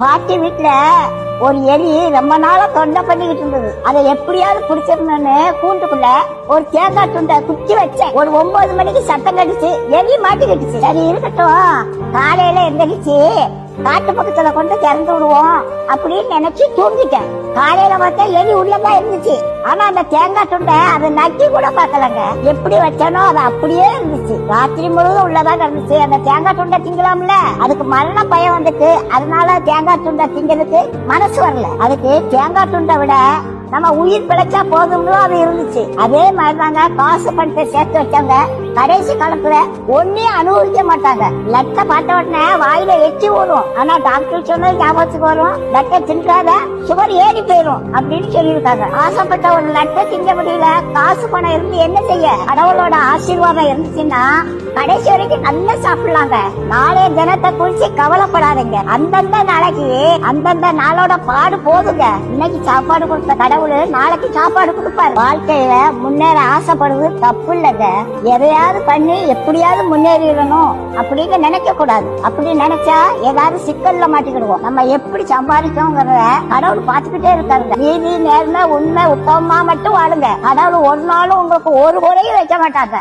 பாட்டி வீட்டுல ஒரு எலி ரொம்ப நாளா தொண்டை பண்ணிக்கிட்டு இருந்தது. அதை எப்படியாவது பிடிச்சிருந்தோன்னு கூண்டுக்குள்ள ஒரு தேங்காய் துண்டை குத்தி வச்சேன். ஒரு 9 மணிக்கு சத்தம் கடிச்சு எலி மாட்டிக்கிட்டுச்சு. சரி இருக்கட்டும், காலையில எந்திரிச்சு காட்டு பக்கத்துல கொண்டு திறந்து விடுவோம் அப்படின்னு நினைச்சு தூங்கிட்டேன். காலையில பார்த்தா எலி உள்ளதான் இருந்துச்சு. ஆனா அந்த தேங்காய் துண்டை அதை நக்கி கூட பாக்கலங்க. எப்படி வச்சானோ அது அப்படியே இருந்துச்சு. ராத்திரி முழுவதும் உள்ளதான் இருந்துச்சு. அந்த தேங்காய் துண்டை திங்கலாம்ல, அதுக்கு மரண பயம் வந்துட்டு அதனால தேங்காய் துண்டை திங்கிறதுக்கு மனசு வரல. அதுக்கு தேங்காய் துண்டை விட நம்ம உயிர் பிழைச்சா போதும்னு அது இருந்துச்சு. அதே மாதிரிதாங்க காசு பணத்தை சேர்த்து வச்சாங்க. கடைசி காலத்துல ஒன்னையும் அனுபவிக்க மாட்டாங்க. லட்டை பார்த்த உடனே வாயில எச்சி ஓடும். ஆனா டாக்டர் சொன்னது ஞாபகத்துக்கு வரும், லட்டை தின்றாத சுகர் ஏறி போயிடும் அப்படின்னு சொல்லியிருக்காங்க. ஆசைப்பட்ட ஒரு லட்டை திங்க முடியல, காசு பணம் இருந்து என்ன செய்ய? கடவுளோட ஆசீர்வாதம் இருந்துச்சுன்னா கடைசி வரைக்கும் நல்லா சாப்பிடலாங்க. நாளைய தினத்தை குறிச்சு கவலைப்படாதீங்க. அந்தந்த நாளைக்கு அந்தந்த நாளோட பாடு போதுங்க. இன்னைக்கு சாப்பாடு கொடுத்த கடவுள் நாளைக்கு சாப்பாடு கொடுப்பாரு. வாழ்க்கையில முன்னேற ஆசைப்படுவது தப்பு இல்லங்க. எதையாவது பண்ணி எப்படியாவது முன்னேறிடணும் அப்படின்னு நினைக்க கூடாது. அப்படி நினைச்சா ஏதாவது சிக்கல்ல மாட்டிக்கிடுவோம். நம்ம எப்படி சம்பாதிக்கோங்கிறத கடவுள் பாத்துக்கிட்டே இருக்காருங்க. நீதி நேர்மை உண்மை உத்தமமா மட்டும் வாழுங்க. கடவுள் ஒரு நாளும் உங்களுக்கு ஒரு குறையும் வைக்க மாட்டாங்க.